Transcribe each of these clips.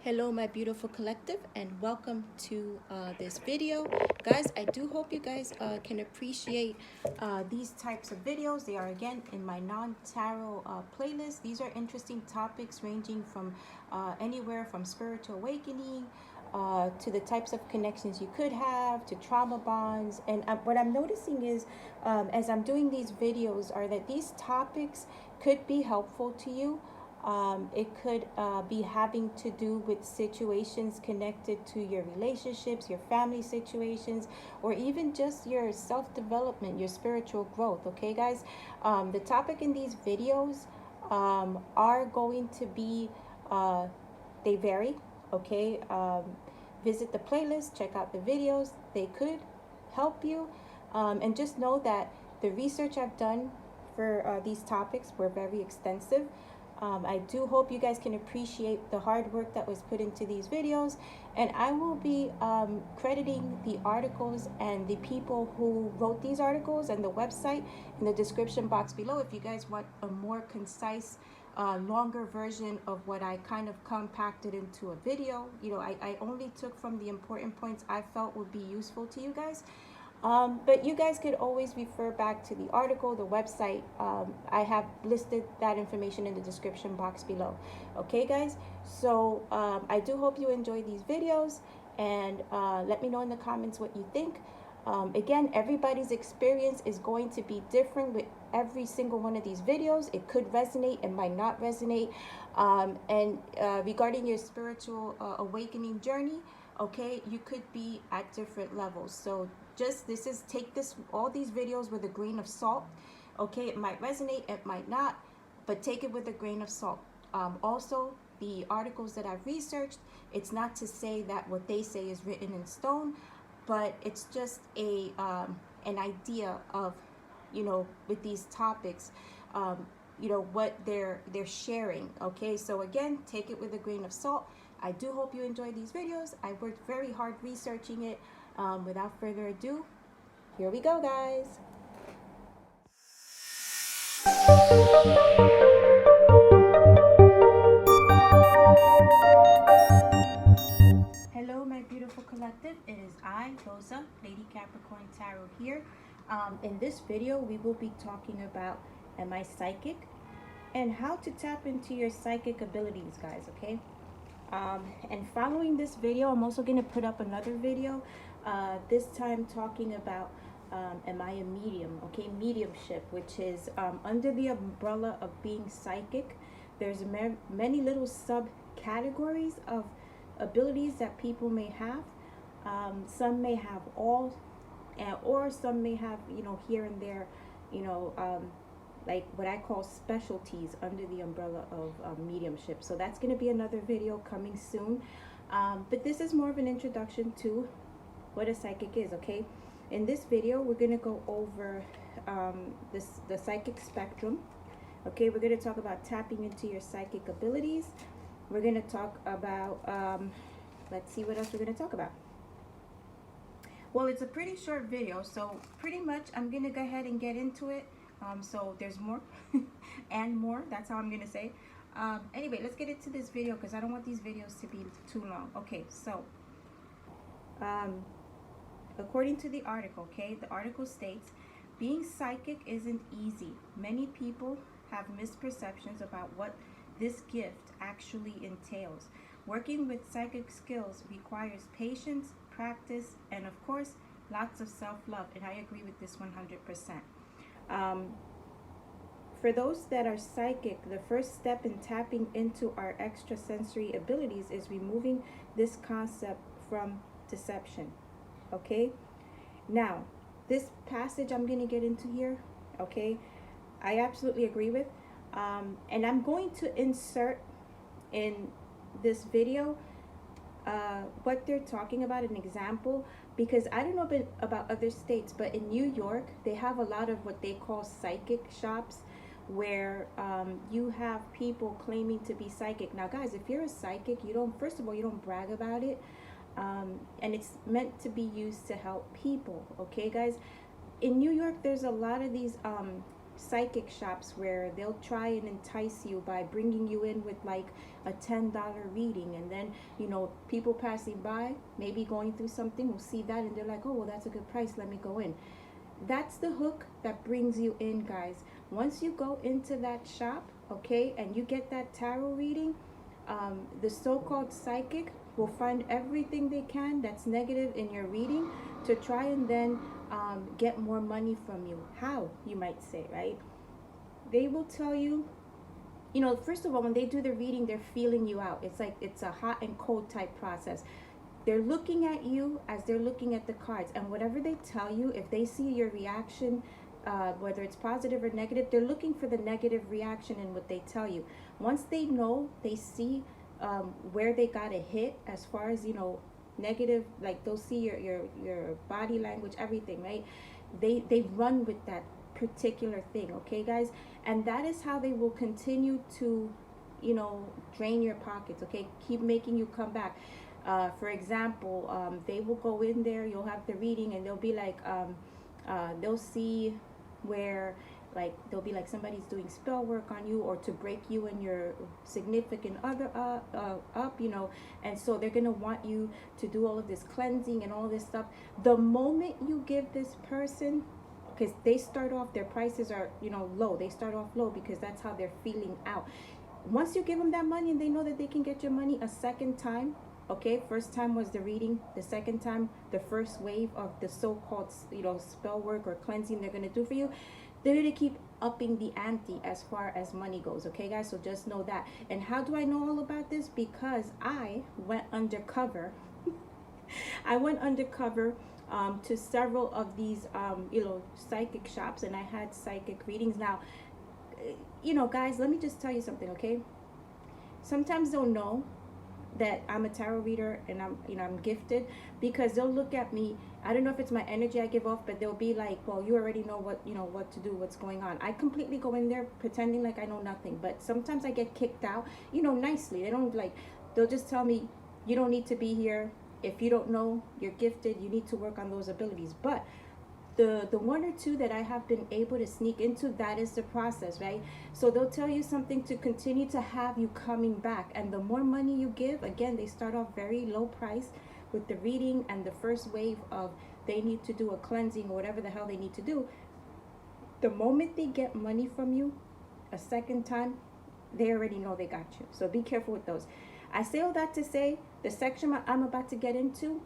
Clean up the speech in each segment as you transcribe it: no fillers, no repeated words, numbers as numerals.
Hello my beautiful collective, and welcome to this video. Guys, I do hope you guys can appreciate these types of videos. They are again in my non-tarot playlist. These are interesting topics ranging from anywhere from spiritual awakening to the types of connections you could have, to trauma bonds. And what I'm noticing is as I'm doing these videos are that these topics could be helpful to you. It could be having to do with situations connected to your relationships, your family situations, or even just your self-development, your spiritual growth. Okay, guys? The topic in these videos are going to be, they vary. Okay? Visit the playlist, check out the videos. They could help you. And just know that the research I've done for these topics were very extensive. I do hope you guys can appreciate the hard work that was put into these videos, and I will be crediting the articles and the people who wrote these articles and the website in the description box below if you guys want a more concise longer version of what I kind of compacted into a video. You know, I only took from the important points I felt would be useful to you guys. But you guys could always refer back to the article, the website. I have listed that information in the description box below. Okay, guys? So I do hope you enjoy these videos, and let me know in the comments what you think. Again, everybody's experience is going to be different with every single one of these videos. It could resonate, it might not resonate. And regarding your spiritual awakening journey, okay, you could be at different levels. So just take all these videos with a grain of salt. Okay, it might resonate, it might not, but take it with a grain of salt. Also, the articles that I've researched, it's not to say that what they say is written in stone, but it's just a an idea of, you know, with these topics, you know, what they're sharing. Okay, so again, take it with a grain of salt. I do hope you enjoy these videos. I worked very hard researching it. Without further ado, here we go, guys. Hello, my beautiful collective. It is I, Aliza, Lady Capricorn Tarot here. In this video, we will be talking about, am I psychic? And how to tap into your psychic abilities, guys, okay? And following this video, I'm also going to put up another video, this time talking about am I a medium? Okay, mediumship, which is under the umbrella of being psychic. There's many little subcategories of abilities that people may have. Some may have all, or some may have, you know, here and there, you know, like what I call specialties under the umbrella of mediumship. So that's going to be another video coming soon. But this is more of an introduction to what a psychic is, okay? In this video, we're going to go over the psychic spectrum. Okay, we're going to talk about tapping into your psychic abilities. We're going to talk about, let's see what else we're going to talk about. Well, it's a pretty short video, so pretty much I'm going to go ahead and get into it. So there's more and more, that's how I'm gonna say. Anyway, let's get into this video because I don't want these videos to be too long. Okay, so according to the article, okay, the article states, being psychic isn't easy. Many people have misperceptions about what this gift actually entails. Working with psychic skills requires patience, practice, and of course lots of self-love, and I agree with this 100%. For those that are psychic, the first step in tapping into our extrasensory abilities is removing this concept from deception. Okay? Now, this passage I'm going to get into here, okay, I absolutely agree with. And I'm going to insert in this video what they're talking about, an example, because I don't know about other states, but in New York, they have a lot of what they call psychic shops where you have people claiming to be psychic. Now, guys, if you're a psychic, you don't, first of all, you don't brag about it. And it's meant to be used to help people, okay, guys? In New York, there's a lot of these psychic shops where they'll try and entice you by bringing you in with like a $10 reading, and then, you know, people passing by, maybe going through something, will see that and they're like, oh, well, that's a good price, let me go in. That's the hook that brings you in, guys. Once you go into that shop, okay, and you get that tarot reading, the so-called psychic will find everything they can that's negative in your reading to try and then get more money from you. How, you might say, right? They will tell you, you know, first of all, when they do the reading, they're feeling you out. It's like it's a hot and cold type process. They're looking at you as they're looking at the cards, and whatever they tell you, if they see your reaction, whether it's positive or negative, they're looking for the negative reaction in what they tell you. Once they know, they see where they got a hit as far as, you know, negative, like they'll see your body language, everything, right? They run with that particular thing, okay, guys? And that is how they will continue to, you know, drain your pockets, okay? Keep making you come back. For example, they will go in there, you'll have the reading, and they'll be like, they'll see where, like, they'll be like somebody's doing spell work on you, or to break you and your significant other up, you know, and so they're gonna want you to do all of this cleansing and all this stuff. The moment you give this person, because they start off, their prices are, you know, low, they start off low because that's how they're feeling out. Once you give them that money and they know that they can get your money a second time, okay, first time was the reading, the second time, the first wave of the so-called, you know, spell work or cleansing they're going to do for you, they're going to keep upping the ante as far as money goes, okay, guys? So just know that. And how do I know all about this? Because I went undercover. I went undercover to several of these, you know, psychic shops, and I had psychic readings. Now, you know, guys, let me just tell you something, okay? Sometimes they'll know that I'm a tarot reader and I'm, you know, I'm gifted, because they'll look at me. I don't know if it's my energy I give off, but they'll be like, well, you already know what, you know, what to do, what's going on. I completely go in there pretending like I know nothing, but sometimes I get kicked out, you know, nicely. They don't like, they'll just tell me, you don't need to be here. If you don't know, you're gifted, you need to work on those abilities. But the one or two that I have been able to sneak into, that is the process, right? So they'll tell you something to continue to have you coming back. And the more money you give, again, they start off very low price with the reading and the first wave of they need to do a cleansing or whatever the hell they need to do. The moment they get money from you a second time, they already know they got you. So be careful with those. I say all that to say the section I'm about to get into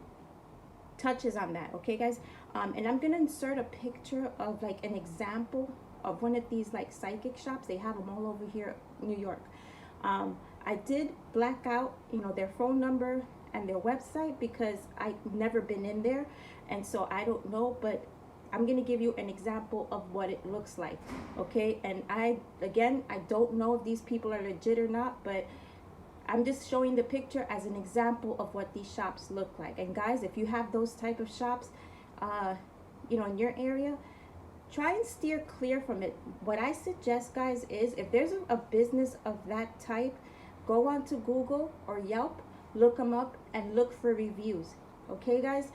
touches on that, okay, guys? And I'm gonna insert a picture of like an example of one of these like psychic shops. They have them all over here in New York. I did black out, you know, their phone number and their website because I've never been in there, and so I don't know, but I'm gonna give you an example of what it looks like, okay? And I don't know if these people are legit or not, but I'm just showing the picture as an example of what these shops look like. And guys, if you have those type of shops, you know, in your area, try and steer clear from it. What I suggest, guys, is if there's a business of that type, go on to Google or Yelp, look them up and look for reviews, okay, guys?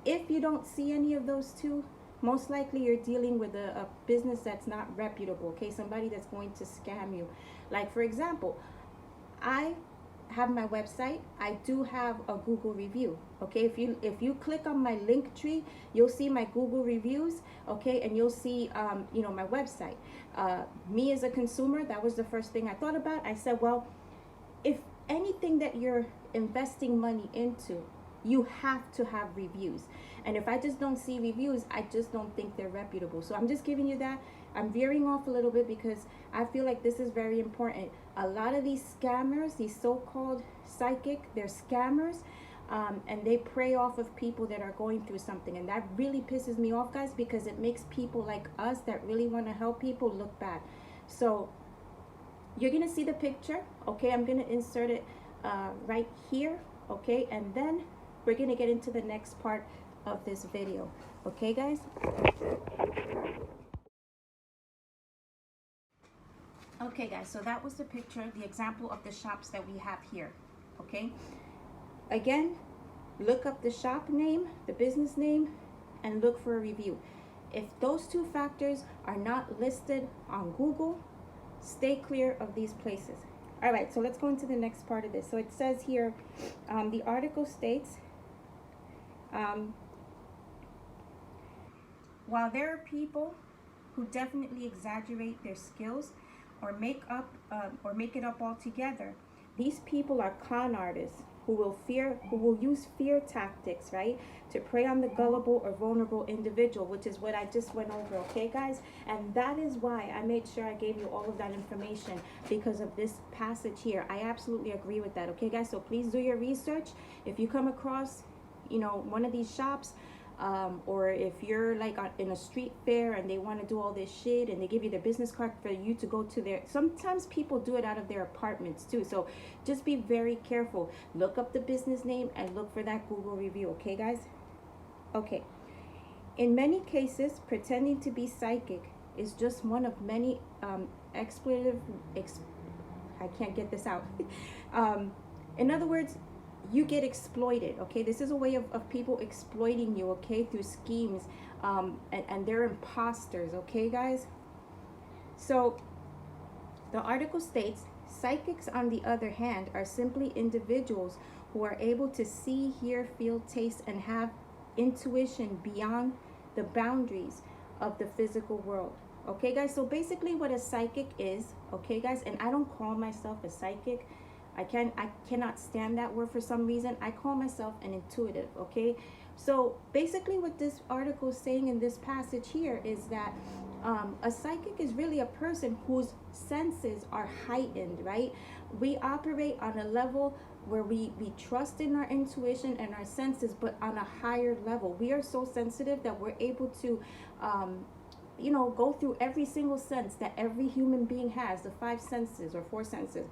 If you don't see any of those two, most likely you're dealing with a business that's not reputable, okay? Somebody that's going to scam you. Like, for example, I have my website. I do have a Google review, okay? If you click on my link tree, you'll see my Google reviews, okay? And you'll see you know, my website. Me as a consumer, that was the first thing I thought about. I said, well, if anything that you're investing money into, you have to have reviews. And if I just don't see reviews, I just don't think they're reputable. So I'm just giving you that. I'm veering off a little bit because I feel like this is very important. A lot of these scammers, these so-called psychic, they're scammers, and they prey off of people that are going through something. And that really pisses me off, guys, because it makes people like us that really want to help people look bad. So you're going to see the picture, okay? I'm going to insert it right here, okay? And then we're going to get into the next part of this video, okay, guys? Okay, guys, so that was the picture, the example of the shops that we have here, okay? Again, look up the shop name, the business name, and look for a review. If those two factors are not listed on Google, stay clear of these places. All right, so let's go into the next part of this. So it says here, the article states, while there are people who definitely exaggerate their skills or make it up altogether, these people are con artists who will use fear tactics, right, to prey on the gullible or vulnerable individual, which is what I just went over, okay, guys? And that is why I made sure I gave you all of that information, because of this passage here. I absolutely agree with that, okay, guys? So please do your research. If you come across, one of these shops, or if you're like in a street fair and they want to do all this shit and they give you their business card for you to go to their, sometimes people do it out of their apartments too, so just be very careful. Look up the business name and look for that Google review, okay, guys? Okay, in many cases, pretending to be psychic is just one of many I can't get this out. In other words, you get exploited, okay? This is a way of people exploiting you, okay, through schemes, and they're imposters, okay, guys? So the article states, psychics, on the other hand, are simply individuals who are able to see, hear, feel, taste, and have intuition beyond the boundaries of the physical world, okay, guys? So basically what a psychic is, okay, guys, and I don't call myself a psychic. I cannot stand that word for some reason. I call myself an intuitive, okay? So basically what this article is saying in this passage here is that a psychic is really a person whose senses are heightened, right? We operate on a level where we trust in our intuition and our senses, but on a higher level. We are so sensitive that we're able to go through every single sense that every human being has, the 5 senses or 4 senses,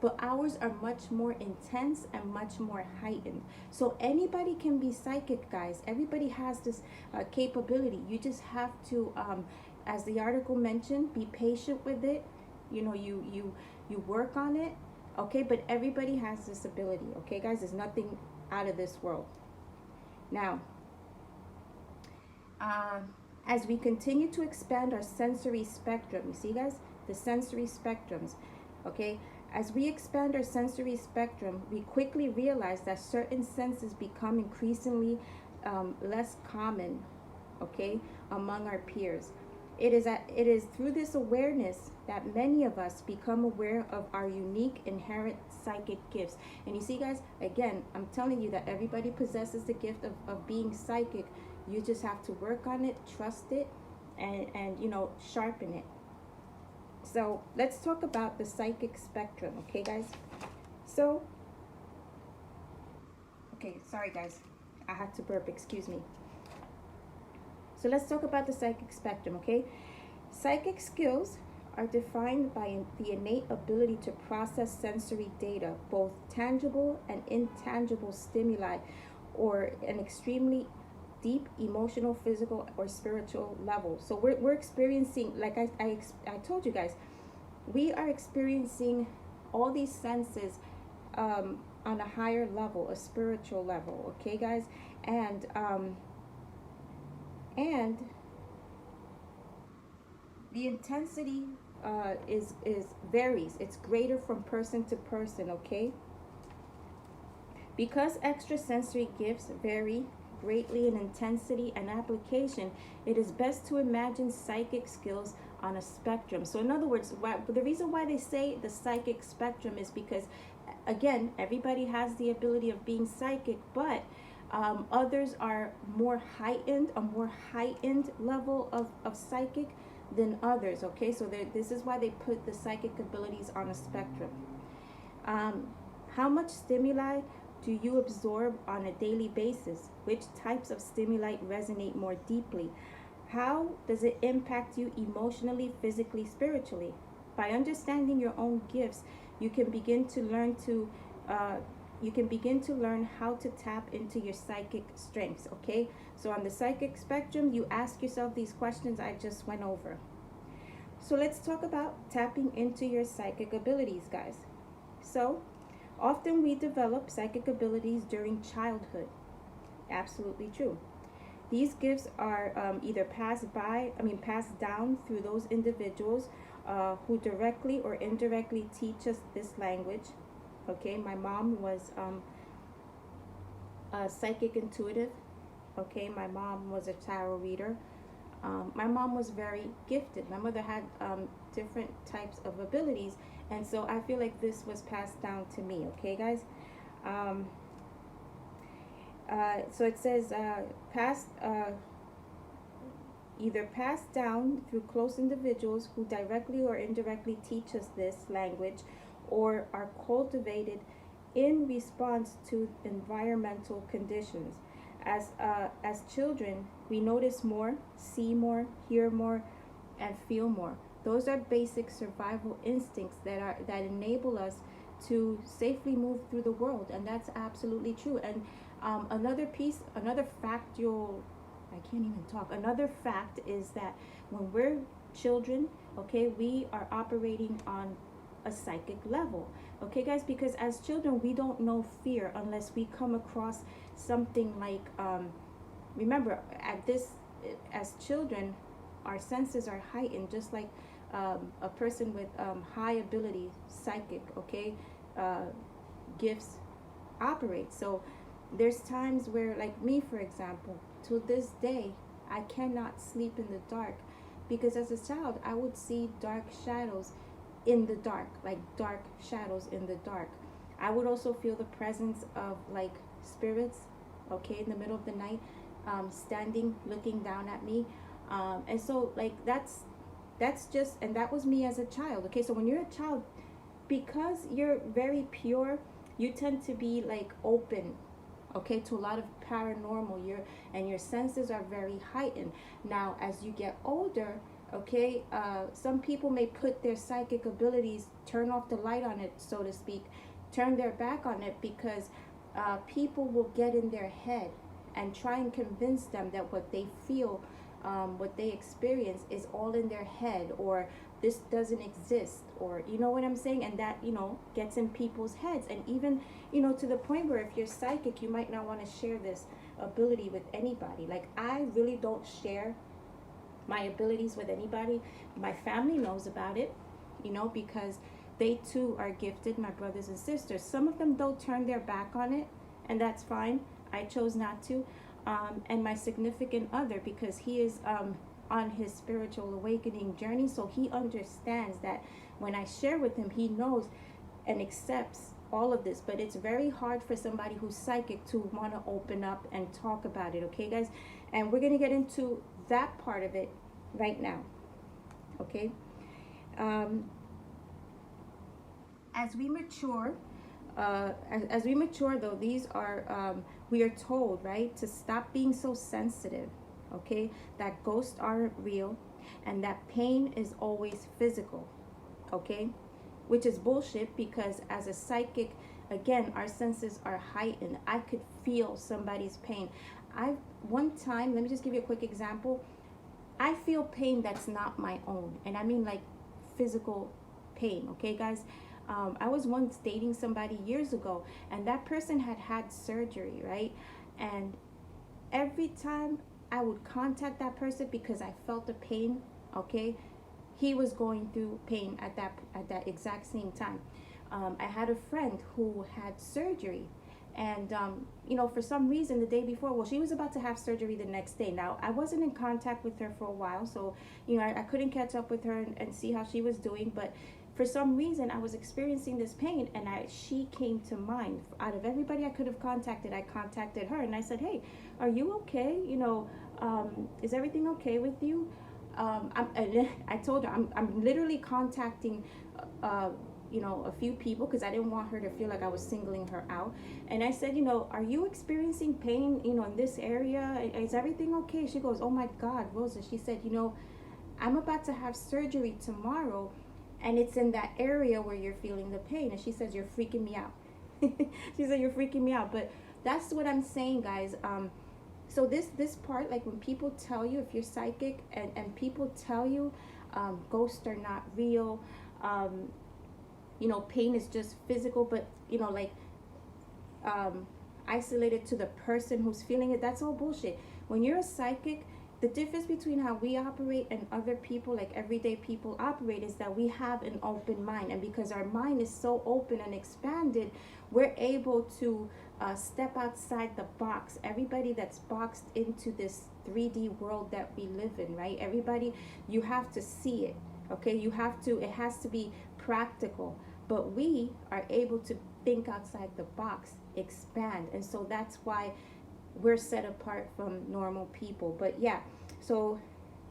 but ours are much more intense and much more heightened. So anybody can be psychic, guys. Everybody has this capability. You just have to, as the article mentioned, be patient with it. You work on it, okay? But everybody has this ability, okay, guys? There's nothing out of this world. Now, as we continue to expand our sensory spectrum, you see, guys, the sensory spectrums, okay? As we expand our sensory spectrum, we quickly realize that certain senses become increasingly less common, okay, among our peers. It is through this awareness that many of us become aware of our unique inherent psychic gifts. And you see, guys, again, I'm telling you that everybody possesses the gift of being psychic. You just have to work on it, trust it, and sharpen it. So let's talk about the psychic spectrum, okay, guys? So, okay, sorry, guys. I had to burp, excuse me. So let's talk about the psychic spectrum, okay? Psychic skills are defined by the innate ability to process sensory data, both tangible and intangible stimuli, or an extremely deep emotional, physical, or spiritual level. So we're experiencing, like I told you guys, we are experiencing all these senses on a higher level, a spiritual level, okay, guys? And the intensity is varies. It's greater from person to person, okay? Because extrasensory gifts vary greatly in intensity and application, it is best to imagine psychic skills on a spectrum. So in other words, the reason why they say the psychic spectrum is because, again, everybody has the ability of being psychic, but others are more heightened, a more heightened level of psychic than others, okay? So this is why they put the psychic abilities on a spectrum. How much stimuli do you absorb on a daily basis? Which types of stimuli resonate more deeply? How does it impact you emotionally, physically, spiritually? By understanding your own gifts, you can begin to learn how to tap into your psychic strengths, okay? So on the psychic spectrum, you ask yourself these questions I just went over. So let's talk about tapping into your psychic abilities, guys. So often we develop psychic abilities during childhood. Absolutely true. These gifts are either passed down through those individuals who directly or indirectly teach us this language. Okay, my mom was a psychic intuitive. Okay, my mom was a tarot reader. My mom was very gifted. My mother had different types of abilities, and so I feel like this was passed down to me. Okay, guys. Um, so it says either passed down through close individuals who directly or indirectly teach us this language, or are cultivated in response to environmental conditions. As children, we notice more, see more, hear more, and feel more. Those are basic survival instincts that enable us to safely move through the world, and that's absolutely true. And another factual, I can't even talk. Another fact is that when we're children, okay, we are operating on a psychic level. Okay, guys, because as children, we don't know fear unless we come across something like, remember, as children, our senses are heightened, just like a person with high ability, psychic, okay, gifts operate. So there's times where, like me, for example, to this day, I cannot sleep in the dark, because as a child, I would see dark shadows in the dark, like dark shadows in the dark. I would also feel the presence of like spirits, okay, in the middle of the night, standing, looking down at me. And so like that's just, and that was me as a child. Okay, so when you're a child, because you're very pure, you tend to be like open, okay, to a lot of paranormal. Your senses are very heightened. Now as you get older, okay, some people may put their psychic abilities, turn off the light on it, so to speak, turn their back on it, because people will get in their head and try and convince them that what they feel, what they experience is all in their head, or this doesn't exist, or you know what I'm saying, and that, you know, gets in people's heads. And even, you know, to the point where if you're psychic, you might not want to share this ability with anybody. Like I really don't share my abilities with anybody. My family knows about it, you know, because they too are gifted, my brothers and sisters. Some of them don't turn their back on it, and that's fine. I chose not to. And my significant other, because he is on his spiritual awakening journey, so he understands that when I share with him, he knows and accepts all of this. But it's very hard for somebody who's psychic to want to open up and talk about it. Okay, guys, and we're going to get into that part of it right now. Okay, as we mature, as we mature, though, these are we are told, right, to stop being so sensitive. Okay, that ghosts aren't real, and that pain is always physical. Okay, which is bullshit, because as a psychic, again, our senses are heightened. I could feel somebody's pain. One time, let me just give you a quick example. I feel pain that's not my own, and I mean like physical pain. Okay, guys. I was once dating somebody years ago, and that person had surgery, right? And every time I would contact that person, because I felt the pain, okay, he was going through pain at that exact same time. I had a friend who had surgery, and you know, for some reason the day before, well, she was about to have surgery the next day. Now I wasn't in contact with her for a while, so you know, I couldn't catch up with her and see how she was doing. But for some reason I was experiencing this pain, and she came to mind. Out of everybody I could have contacted, I contacted her, and I said, hey, are you okay? You know, is everything okay with you? I told her I'm literally contacting you know, a few people, because I didn't want her to feel like I was singling her out. And I said, you know, are you experiencing pain, you know, in this area? Is everything okay? She goes, oh my God, Rosa. She said, you know, I'm about to have surgery tomorrow, and it's in that area where you're feeling the pain. And she says, you're freaking me out. She said, you're freaking me out. But that's what I'm saying, guys. So this part, like when people tell you, if you're psychic, and people tell you ghosts are not real, you know, pain is just physical, but you know, like isolated to the person who's feeling it, that's all bullshit. When you're a psychic, the difference between how we operate and other people, like everyday people operate, is that we have an open mind. And because our mind is so open and expanded, we're able to step outside the box. Everybody that's boxed into this 3D world that we live in, right? Everybody, you have to see it, okay? You have to, it has to be practical. But we are able to think outside the box, expand. And so that's why we're set apart from normal people. But yeah, so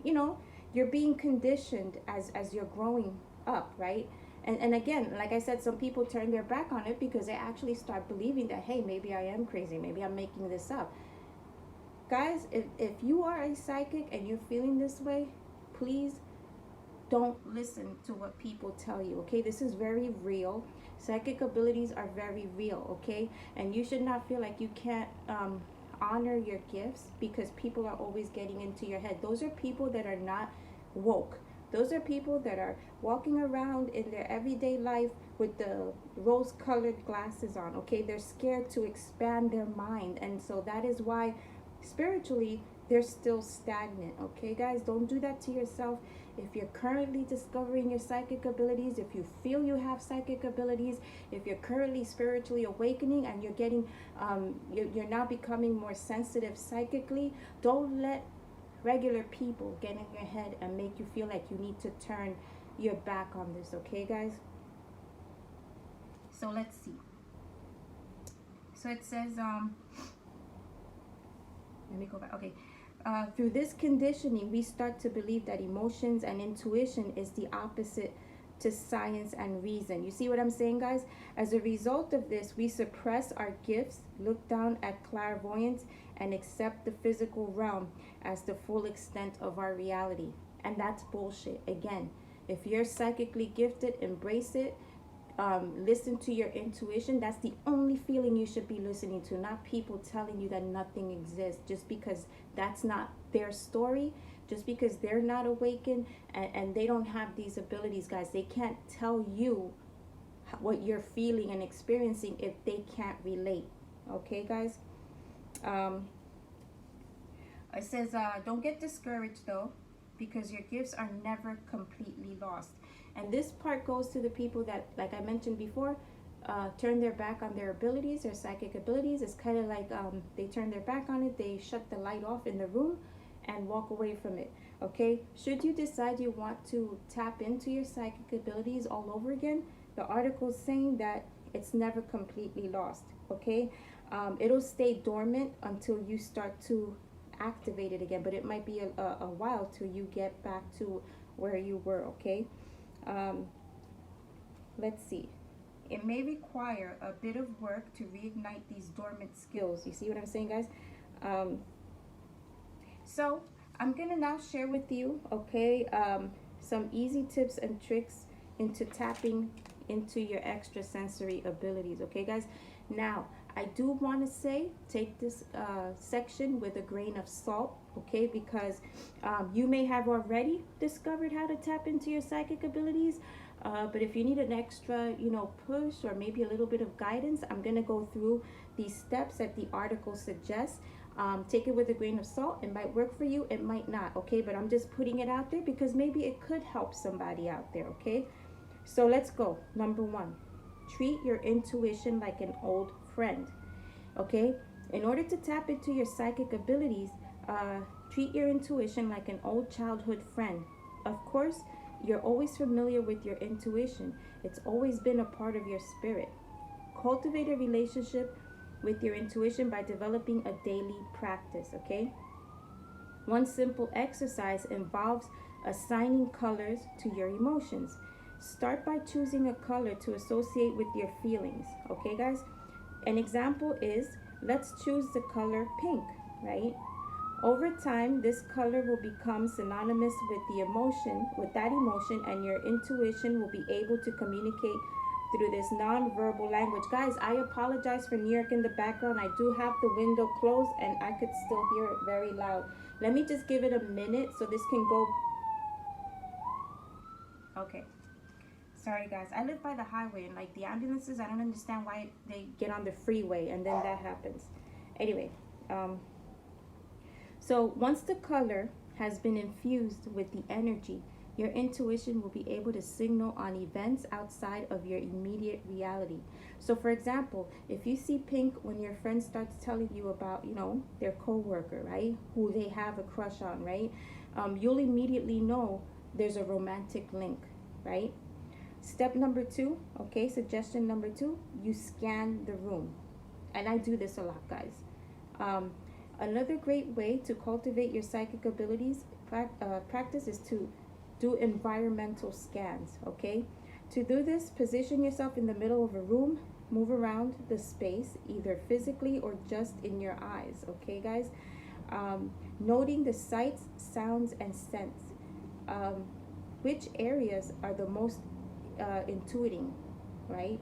you're being conditioned as you're growing up, right? And again, like I said, some people turn their back on it because they actually start believing that, hey, maybe I am crazy, maybe I'm making this up. Guys, if you are a psychic and you're feeling this way, please don't listen to what people tell you, okay? This is very real. Psychic abilities are very real, okay? And you should not feel like you can't honor your gifts because people are always getting into your head. Those are people that are not woke. Those are people that are walking around in their everyday life with the rose-colored glasses on, okay? They're scared to expand their mind. And so that is why spiritually they're still stagnant, okay, guys? Don't do that to yourself. If you're currently discovering your psychic abilities, if you feel you have psychic abilities, if you're currently spiritually awakening and you're getting, you're now becoming more sensitive psychically, don't let regular people get in your head and make you feel like you need to turn your back on this, okay, guys? So let's see. So it says, let me go back. Okay. Through this conditioning, we start to believe that emotions and intuition is the opposite to science and reason. You see what I'm saying, guys? As a result of this, we suppress our gifts, look down at clairvoyance, and accept the physical realm as the full extent of our reality. And that's bullshit. Again, if you're psychically gifted, embrace it. Listen to your intuition. That's the only feeling you should be listening to, not people telling you that nothing exists just because that's not their story, just because they're not awakened and they don't have these abilities, guys. They can't tell you what you're feeling and experiencing if they can't relate, okay, guys? It says, don't get discouraged though, because your gifts are never completely lost. And this part goes to the people that, like I mentioned before, turn their back on their abilities, their psychic abilities. It's kind of like they turn their back on it, they shut the light off in the room and walk away from it, okay? Should you decide you want to tap into your psychic abilities all over again, the article is saying that it's never completely lost, okay? It'll stay dormant until you start to activate it again, but it might be a while till you get back to where you were, okay? Let's see. It may require a bit of work to reignite these dormant skills. You see what I'm saying, guys? So I'm gonna now share with you, okay, some easy tips and tricks into tapping into your extrasensory abilities, okay, guys? Now, I do want to say, take this section with a grain of salt, okay? Because you may have already discovered how to tap into your psychic abilities, but if you need an extra, push or maybe a little bit of guidance, I'm going to go through these steps that the article suggests. Take it with a grain of salt. It might work for you, it might not, okay? But I'm just putting it out there because maybe it could help somebody out there, okay? So let's go. Number 1, treat your intuition like an old friend, okay? In order to tap into your psychic abilities, treat your intuition like an old childhood friend. Of course, you're always familiar with your intuition. It's always been a part of your spirit. Cultivate a relationship with your intuition by developing a daily practice, okay? One simple exercise involves assigning colors to your emotions. Start by choosing a color to associate with your feelings, okay, guys? An example is, let's choose the color pink, right? Over time, this color will become synonymous with that emotion, and your intuition will be able to communicate through this non-verbal language. Guys, I apologize for New York in the background. I do have the window closed and I could still hear it very loud. Let me just give it a minute so this can go. Okay. Sorry, guys. I live by the highway and like the ambulances, I don't understand why they get on the freeway and then that happens. Anyway, So once the color has been infused with the energy, your intuition will be able to signal on events outside of your immediate reality. So for example, if you see pink when your friend starts telling you about, their coworker, right, who they have a crush on, right, you'll immediately know there's a romantic link, right? Step number two, okay, suggestion number two, you scan the room. And I do this a lot, guys. Um, Another great way to cultivate your psychic abilities practice is to do environmental scans, okay? To do this, position yourself in the middle of a room, move around the space, either physically or just in your eyes, okay, guys? Noting the sights, sounds, and scents. Um, which areas are the most intuiting, right?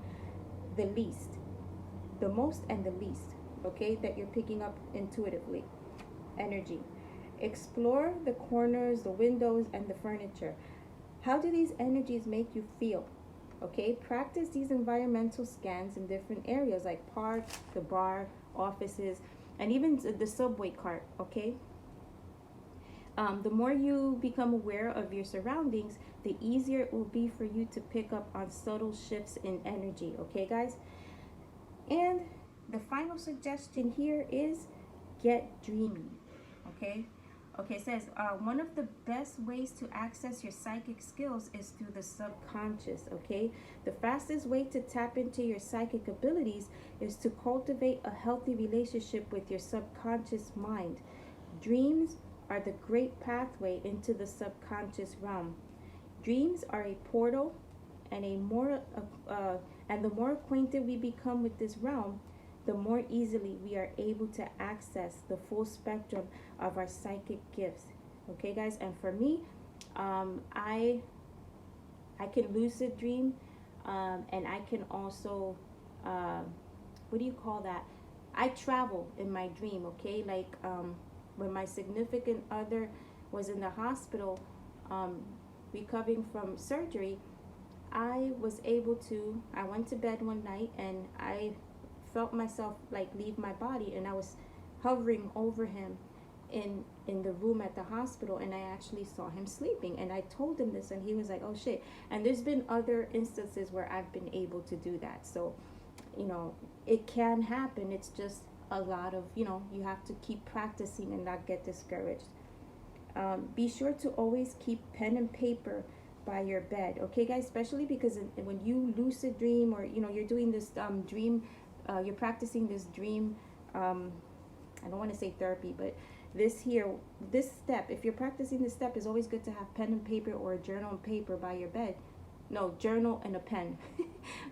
The least, the most and the least, okay, that you're picking up intuitively. Energy. Explore the corners, the windows, and the furniture. How do these energies make you feel? Okay, practice these environmental scans in different areas like parks, the bar, offices, and even the subway cart, okay? The more you become aware of your surroundings, the easier it will be for you to pick up on subtle shifts in energy, okay, guys? And the final suggestion here is get dreamy, okay? Okay, it says one of the best ways to access your psychic skills is through the subconscious, okay? The fastest way to tap into your psychic abilities is to cultivate a healthy relationship with your subconscious mind. Dreams are the great pathway into the subconscious realm. Dreams are a portal, and the more acquainted we become with this realm, the more easily we are able to access the full spectrum of our psychic gifts. Okay, guys, and for me, I can lucid dream, and I can also, what do you call that? I travel in my dream. Okay, like when my significant other was in the hospital, recovering from surgery, I went to bed one night and I felt myself like leave my body, and I was hovering over him in the room at the hospital, and I actually saw him sleeping, and I told him this, and he was like, oh shit. And there's been other instances where I've been able to do that. So it can happen. It's just a lot of, you have to keep practicing and not get discouraged. Be sure to always keep pen and paper by your bed, okay, guys? Especially because when you lucid dream, or you're doing this dream, you're practicing this dream. I don't want to say therapy, but this step. If you're practicing this step, it's always good to have pen and paper or a journal and paper by your bed. No, journal and a pen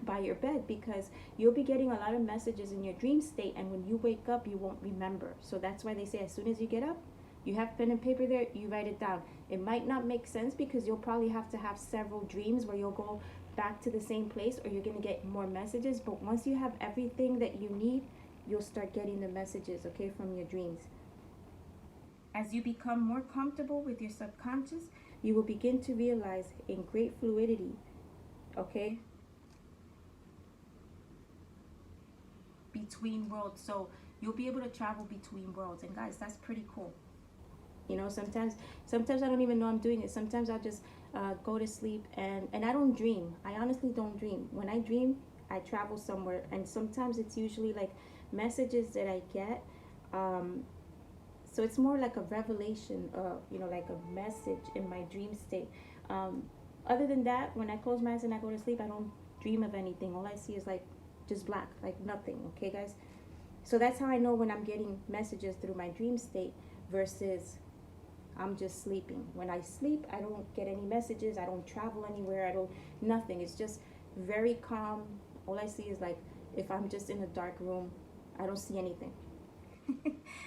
by your bed, because you'll be getting a lot of messages in your dream state, and when you wake up, you won't remember. So that's why they say as soon as you get up, you have pen and paper there, you write it down. It might not make sense because you'll probably have to have several dreams where you'll go back to the same place, or you're going to get more messages. But once you have everything that you need, you'll start getting the messages, okay, from your dreams. As you become more comfortable with your subconscious, you will begin to realize in great fluidity, okay, between worlds. So you'll be able to travel between worlds. And guys, that's pretty cool. Sometimes I don't even know I'm doing it. Sometimes I'll just go to sleep, and I don't dream. I honestly don't dream. When I dream, I travel somewhere, and sometimes it's usually like messages that I get. So it's more like a revelation, like a message in my dream state. Other than that, when I close my eyes and I go to sleep, I don't dream of anything. All I see is like just black, like nothing. Okay, guys? So that's how I know when I'm getting messages through my dream state versus I'm just sleeping. When I sleep, I don't get any messages. I don't travel anywhere. Nothing. It's just very calm. All I see is like, if I'm just in a dark room, I don't see anything.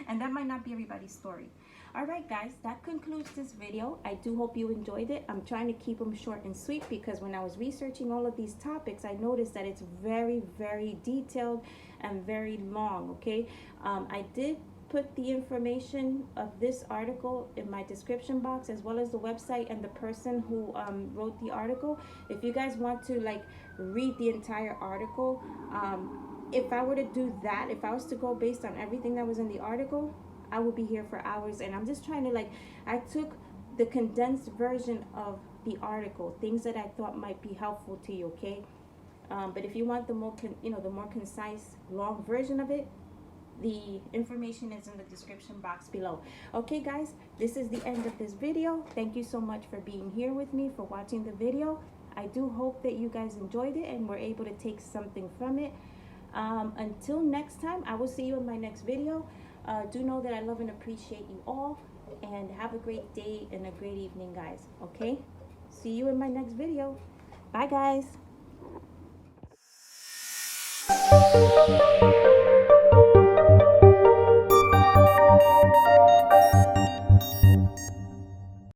And that might not be everybody's story. All right, guys, that concludes this video. I do hope you enjoyed it. I'm trying to keep them short and sweet because when I was researching all of these topics, I noticed that it's very, very detailed and very long, okay? I did put the information of this article in my description box, as well as the website and the person who wrote the article. If you guys want to like read the entire article, if I were to do that, if I was to go based on everything that was in the article, I will be here for hours, and I'm just trying to, like, I took the condensed version of the article, things that I thought might be helpful to you, okay? But if you want the more, the more concise, long version of it, the information is in the description box below. Okay, guys, this is the end of this video. Thank you so much for being here with me, for watching the video. I do hope that you guys enjoyed it and were able to take something from it. Until next time, I will see you in my next video. Do know that I love and appreciate you all, and have a great day and a great evening, guys. Okay, see you in my next video. Bye, guys.